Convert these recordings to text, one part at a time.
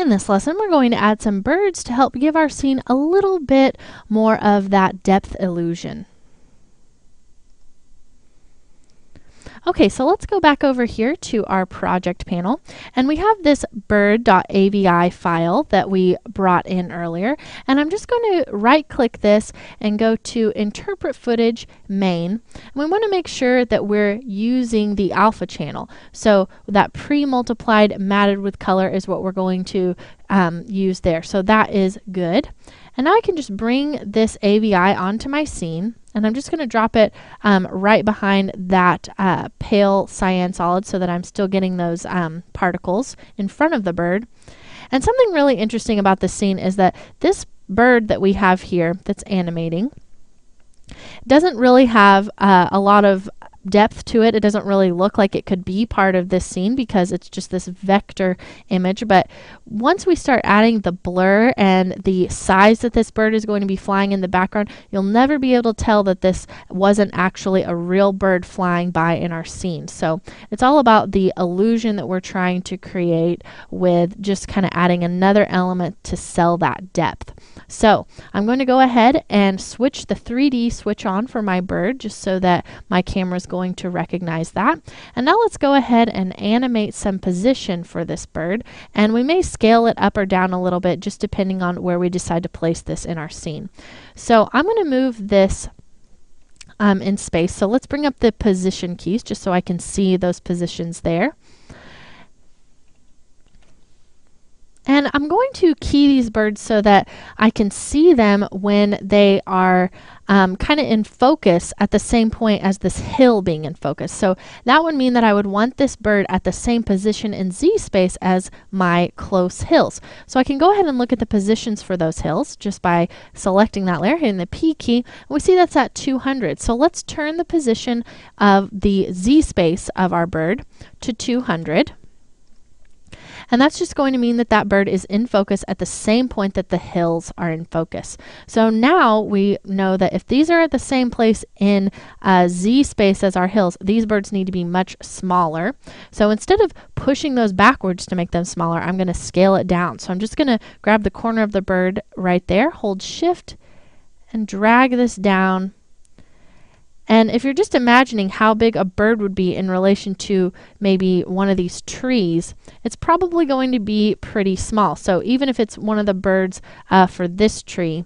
In this lesson, we're going to add some birds to help give our scene a little bit more of that depth illusion. Okay, so let's go back over here to our project panel, and we have this bird.avi file that we brought in earlier, and I'm just going to right-click this and go to Interpret Footage, Main, and we want to make sure that we're using the alpha channel. So that pre-multiplied matted with color is what we're going to use there. So that is good. And now I can just bring this AVI onto my scene, and I'm just going to drop it right behind that pale cyan solid so that I'm still getting those particles in front of the bird. And something really interesting about this scene is that this bird that we have here that's animating doesn't really have a lot of depth to it. It doesn't really look like it could be part of this scene because it's just this vector image. But once we start adding the blur and the size that this bird is going to be flying in the background, you'll never be able to tell that this wasn't actually a real bird flying by in our scene. So it's all about the illusion that we're trying to create with just kind of adding another element to sell that depth. So I'm going to go ahead and switch the 3D switch on for my bird just so that my camera is going to recognize that. And now let's go ahead and animate some position for this bird, and we may scale it up or down a little bit just depending on where we decide to place this in our scene. So I'm going to move this in space. So let's bring up the position keys just so I can see those positions there. And I'm going to key these birds so that I can see them when they are kind of in focus at the same point as this hill being in focus. So that would mean that I would want this bird at the same position in Z space as my close hills. So I can go ahead and look at the positions for those hills just by selecting that layer, hitting the P key. And we see that's at 200. So let's turn the position of the Z space of our bird to 200. And that's just going to mean that that bird is in focus at the same point that the hills are in focus. So now we know that if these are at the same place in Z space as our hills, these birds need to be much smaller. So instead of pushing those backwards to make them smaller, I'm going to scale it down. So I'm just going to grab the corner of the bird right there, hold Shift, and drag this down. And if you're just imagining how big a bird would be in relation to maybe one of these trees, it's probably going to be pretty small. So even if it's one of the birds for this tree,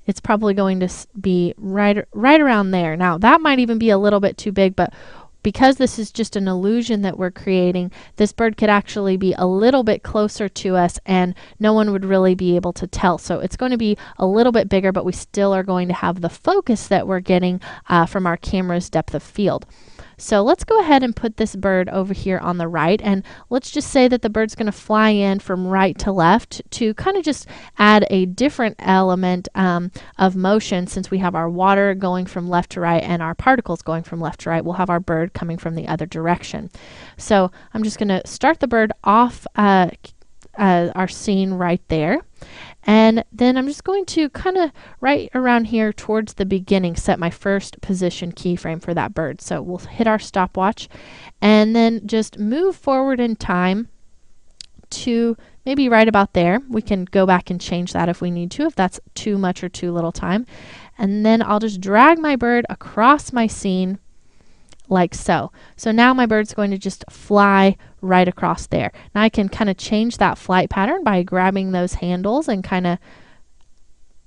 it's probably going to be right around there. Now, that might even be a little bit too big, but because this is just an illusion that we're creating, this bird could actually be a little bit closer to us and no one would really be able to tell. So it's going to be a little bit bigger, but we still are going to have the focus that we're getting from our camera's depth of field. So let's go ahead and put this bird over here on the right, and let's just say that the bird's going to fly in from right to left to kind of just add a different element of motion. Since we have our water going from left to right and our particles going from left to right, we'll have our bird coming from the other direction. So I'm just going to start the bird off our scene right there. And then I'm just going to kind of right around here towards the beginning set my first position keyframe for that bird. So we'll hit our stopwatch and then just move forward in time to maybe right about there. We can go back and change that if we need to, if that's too much or too little time. And then I'll just drag my bird across my scene like so. So now my bird's going to just fly right across there. Now I can kind of change that flight pattern by grabbing those handles and kind of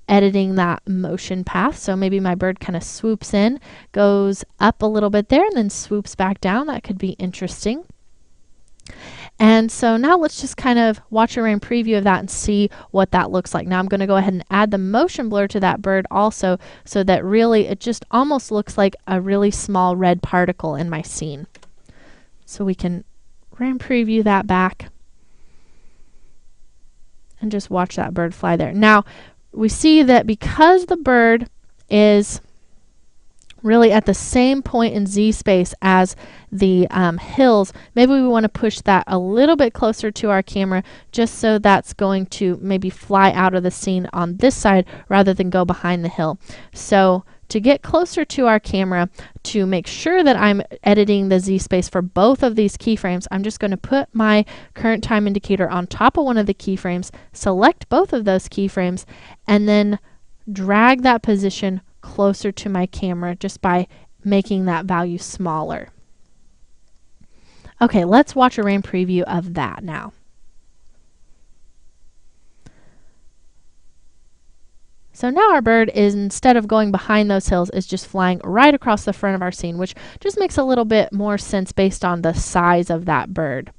editing that motion path. So maybe my bird kind of swoops in, goes up a little bit there, and then swoops back down. That could be interesting. And so now let's just kind of watch a rain preview of that and see what that looks like. Now I'm going to go ahead and add the motion blur to that bird also, so that really it just almost looks like a really small red particle in my scene. So we can rain preview that back and just watch that bird fly there. Now we see that because the bird is really at the same point in Z space as the hills, maybe we want to push that a little bit closer to our camera just so that's going to maybe fly out of the scene on this side rather than go behind the hill. So to get closer to our camera, to make sure that I'm editing the Z space for both of these keyframes, I'm just going to put my current time indicator on top of one of the keyframes, select both of those keyframes, and then drag that position closer to my camera just by making that value smaller. Okay, let's watch a rain preview of that now. So now our bird is, instead of going behind those hills, is just flying right across the front of our scene, which just makes a little bit more sense based on the size of that bird.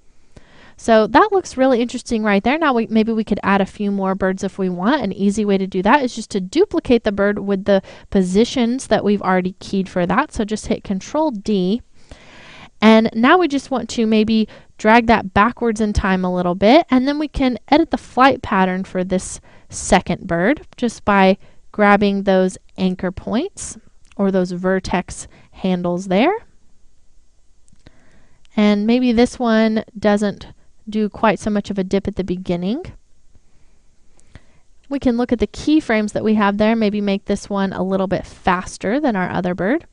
So that looks really interesting right there. Now maybe we could add a few more birds if we want. An easy way to do that is just to duplicate the bird with the positions that we've already keyed for that. So just hit Control D. And now we just want to maybe drag that backwards in time a little bit, and then we can edit the flight pattern for this second bird just by grabbing those anchor points or those vertex handles there. And maybe this one doesn't do quite so much of a dip at the beginning. We can look at the keyframes that we have there, maybe make this one a little bit faster than our other bird.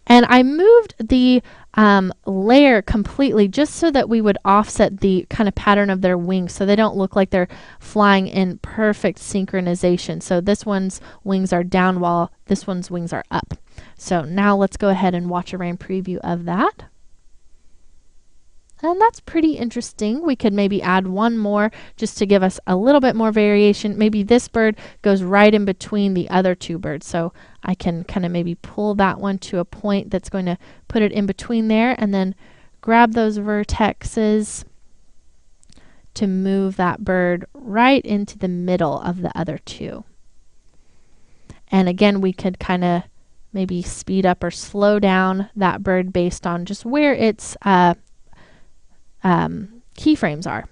And I moved the layer completely just so that we would offset the kind of pattern of their wings so they don't look like they're flying in perfect synchronization. So this one's wings are down while this one's wings are up. So now let's go ahead and watch a rain preview of that. And that's pretty interesting. We could maybe add one more just to give us a little bit more variation. Maybe this bird goes right in between the other two birds. So I can kind of maybe pull that one to a point that's going to put it in between there, and then grab those vertexes to move that bird right into the middle of the other two. And again, we could kind of maybe speed up or slow down that bird based on just where its keyframes are.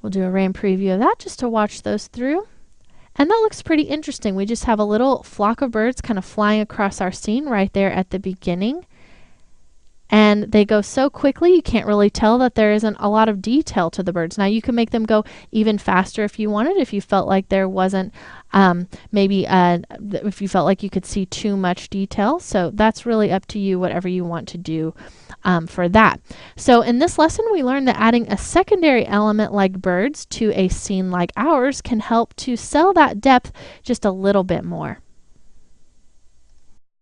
We'll do a rain preview of that just to watch those through. And that looks pretty interesting. We just have a little flock of birds kind of flying across our scene right there at the beginning. And they go so quickly you can't really tell that there isn't a lot of detail to the birds. Now you can make them go even faster if you wanted, if you felt like there wasn't if you felt like you could see too much detail. So that's really up to you, whatever you want to do for that. So in this lesson we learned that adding a secondary element like birds to a scene like ours can help to sell that depth just a little bit more.